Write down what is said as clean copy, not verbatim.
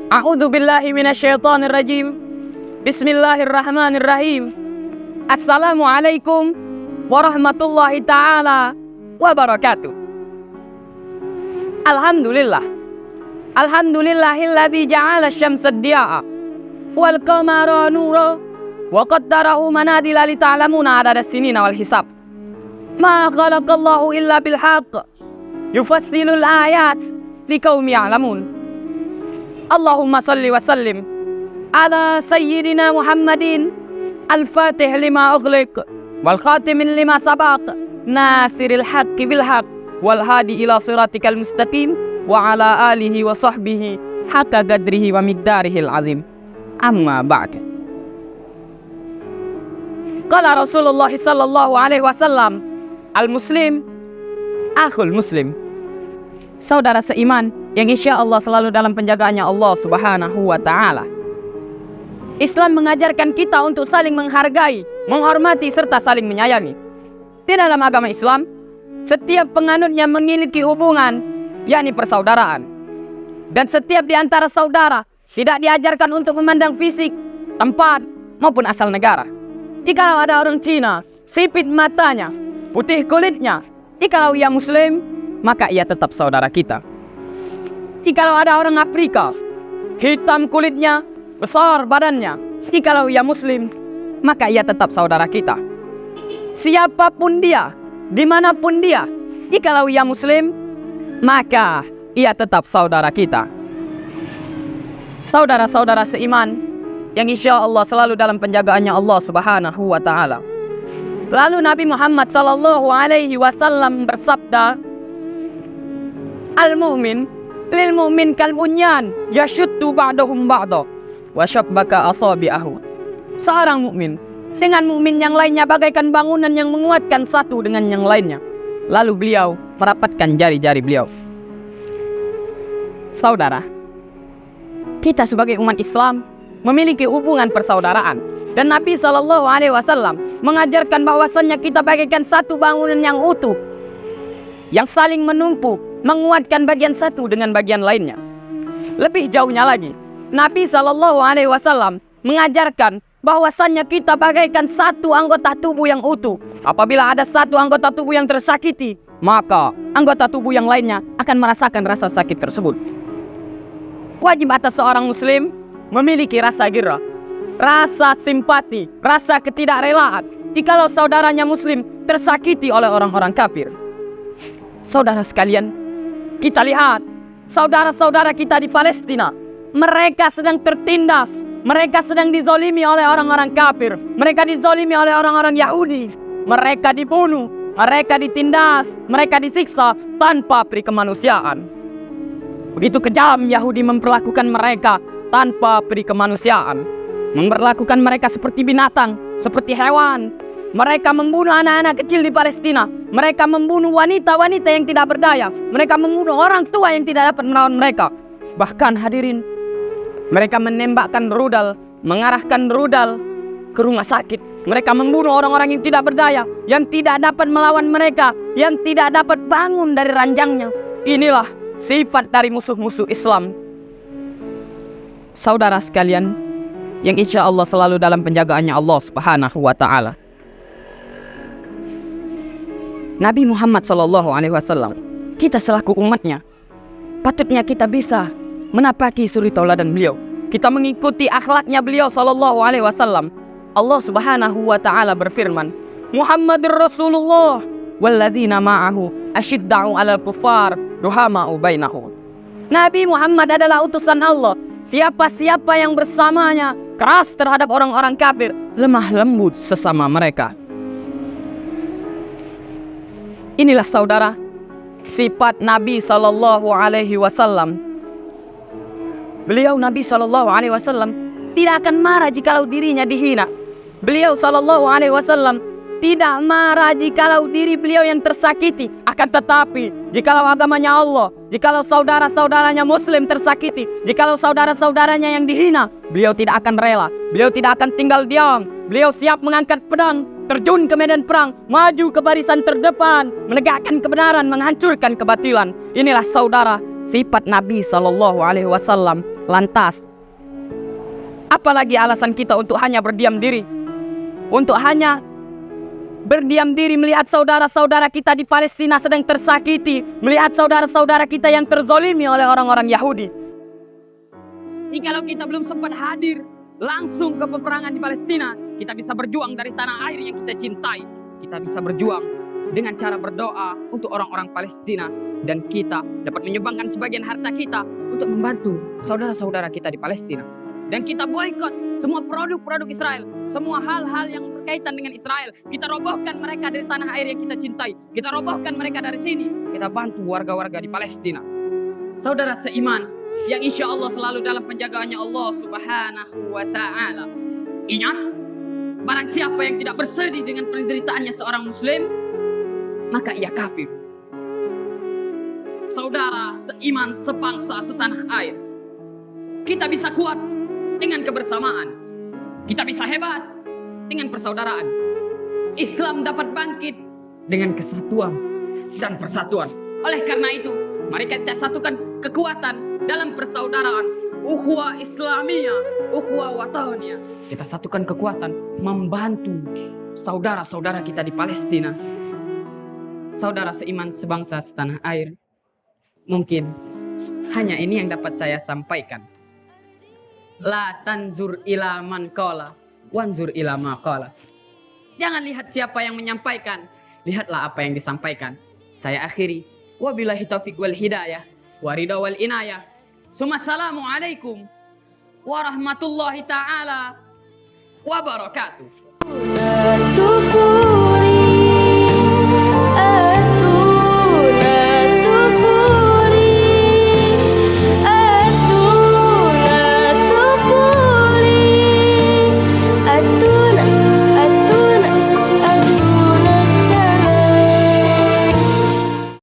A'udzu billahi minasyaitonir rajim. Bismillahirrahmanirrahim. Assalamualaikum warahmatullahi taala wabarakatuh. Alhamdulillah. Alhamdulillahilladzi ja'ala asy-syamsa diya'a wal qamara nura wa qaddarahu manazila li ta'lamuna 'adada as-sinina wal hisab. Ma khalaqallahu illa bil haqq. Yufassilul ayat liqaumin ya'lamun. Allahumma salli wa sallim ala sayyidina Muhammadin al-fatih lima ughliq wal khatimin lima sabaq nasiril haqqi bil haqq wal hadi ila siratikal mustaqim wa ala alihi wa sahbihi haqqa qadrihi wa miqdarihil azim. Amma ba'd. Qala Rasulullah sallallahu alaihi wasallam, al-muslim akhul muslim. Saudara seiman yang insya Allah selalu dalam penjagaannya Allah Subhanahu wa ta'ala. Islam mengajarkan kita untuk saling menghargai, menghormati, serta saling menyayangi. Di dalam agama Islam, setiap penganutnya memiliki hubungan, yakni persaudaraan. Dan setiap di antara saudara tidak diajarkan untuk memandang fisik, tempat, maupun asal negara. Jikalau ada orang Cina, sipit matanya, putih kulitnya, jikalau ia muslim, maka ia tetap saudara kita. Jikalau ada orang Afrika, hitam kulitnya, besar badannya, jikalau ia muslim, maka ia tetap saudara kita. Siapapun dia, dimanapun dia, jikalau ia muslim, maka ia tetap saudara kita. Saudara-saudara seiman yang insya Allah selalu dalam penjagaannya Allah Subhanahu wa ta'ala. Lalu Nabi Muhammad sallallahu alaihi wasallam bersabda, al-mu'min lil mu'min kal bunyan yashuddu ba'dahum ba'da wa syabbaka asabi'ahu. Seorang mukmin dengan mukmin yang lainnya bagaikan bangunan yang menguatkan satu dengan yang lainnya. Lalu beliau merapatkan jari-jari beliau. Saudara, kita sebagai umat Islam memiliki hubungan persaudaraan, dan Nabi sallallahu alaihi wasallam mengajarkan bahwasannya kita bagaikan satu bangunan yang utuh yang saling menumpuk, menguatkan bagian satu dengan bagian lainnya. Lebih jauhnya lagi, Nabi sallallahu alaihi wasallam mengajarkan bahwasannya kita bagaikan satu anggota tubuh yang utuh. Apabila ada satu anggota tubuh yang tersakiti, maka anggota tubuh yang lainnya akan merasakan rasa sakit tersebut. Wajib atas seorang muslim memiliki rasa ghirah, rasa simpati, rasa ketidakrelaan jikalau saudaranya muslim tersakiti oleh orang-orang kafir. Saudara sekalian, kita lihat saudara-saudara kita di Palestina, mereka sedang tertindas, mereka sedang dizolimi oleh orang-orang kafir, mereka dizolimi oleh orang-orang Yahudi, mereka dibunuh, mereka ditindas, mereka disiksa tanpa peri kemanusiaan. Begitu kejam Yahudi memperlakukan mereka tanpa peri kemanusiaan, memperlakukan mereka seperti binatang, seperti hewan. Mereka membunuh anak-anak kecil di Palestina. Mereka membunuh wanita-wanita yang tidak berdaya. Mereka membunuh orang tua yang tidak dapat merawat mereka. Bahkan hadirin, mereka menembakkan rudal, mengarahkan rudal ke rumah sakit. Mereka membunuh orang-orang yang tidak berdaya, yang tidak dapat melawan mereka, yang tidak dapat bangun dari ranjangnya. Inilah sifat dari musuh-musuh Islam. Saudara sekalian yang insya Allah selalu dalam penjagaannya Allah Subhanahu wa ta'ala. Nabi Muhammad sallallahu alaihi wasallam, kita selaku umatnya, patutnya kita bisa menapaki suri tauladan beliau. Kita mengikuti akhlaknya beliau sallallahu alaihi wasallam. Allah Subhanahu wa ta'ala berfirman, Muhammadur Rasulullah walladzina ma'ahu asyidda'u 'alal kuffar ruhama'u bainahum. Nabi Muhammad adalah utusan Allah. Siapa-siapa yang bersamanya keras terhadap orang-orang kafir, lemah lembut sesama mereka. Inilah saudara sifat Nabi sallallahu alaihi wasallam. Beliau Nabi sallallahu alaihi wasallam tidak akan marah jikalau dirinya dihina. Beliau sallallahu alaihi wasallam tidak marah jikalau diri beliau yang tersakiti. Akan tetapi jikalau agamanya Allah, jikalau saudara-saudaranya muslim tersakiti, jikalau saudara-saudaranya yang dihina, beliau tidak akan rela, beliau tidak akan tinggal diam. Beliau siap mengangkat pedang, terjun ke medan perang, maju ke barisan terdepan, menegakkan kebenaran, menghancurkan kebatilan. Inilah saudara sifat Nabi sallallahu alaihi wasallam Lantas, apalagi alasan kita untuk hanya berdiam diri? Untuk hanya berdiam diri melihat saudara-saudara kita di Palestina sedang tersakiti, melihat saudara-saudara kita yang terzolimi oleh orang-orang Yahudi. Jikalau kita belum sempat hadir langsung ke peperangan di Palestina, kita bisa berjuang dari tanah air yang kita cintai. Kita bisa berjuang dengan cara berdoa untuk orang-orang Palestina, dan kita dapat menyumbangkan sebagian harta kita untuk membantu saudara-saudara kita di Palestina. Dan kita boikot semua produk-produk Israel, semua hal-hal yang berkaitan dengan Israel. Kita robohkan mereka dari tanah air yang kita cintai. Kita robohkan mereka dari sini. Kita bantu warga-warga di Palestina. Saudara seiman yang insya Allah selalu dalam penjagaannya Allah Subhanahu wa Ta'ala. Ingat, barang siapa yang tidak bersedih dengan penderitaannya seorang Muslim, maka ia kafir. Saudara seiman, sebangsa, setanah air, kita bisa kuat dengan kebersamaan. Kita bisa hebat dengan persaudaraan. Islam dapat bangkit dengan kesatuan dan persatuan. Oleh karena itu, mari kita satukan kekuatan dalam persaudaraan. Ukhuwah Islamiyah, ukhuwah wataniyah. Kita satukan kekuatan membantu saudara-saudara kita di Palestina. Saudara seiman, sebangsa, setanah air, mungkin hanya ini yang dapat saya sampaikan. La tanzur ila man qala, wanzur ila ma qala. Jangan lihat siapa yang menyampaikan, lihatlah apa yang disampaikan. Saya akhiri, wabillahi taufiq wal hidayah, warida wal inayah. Assalamualaikum warahmatullahi ta'ala wabarakatuh.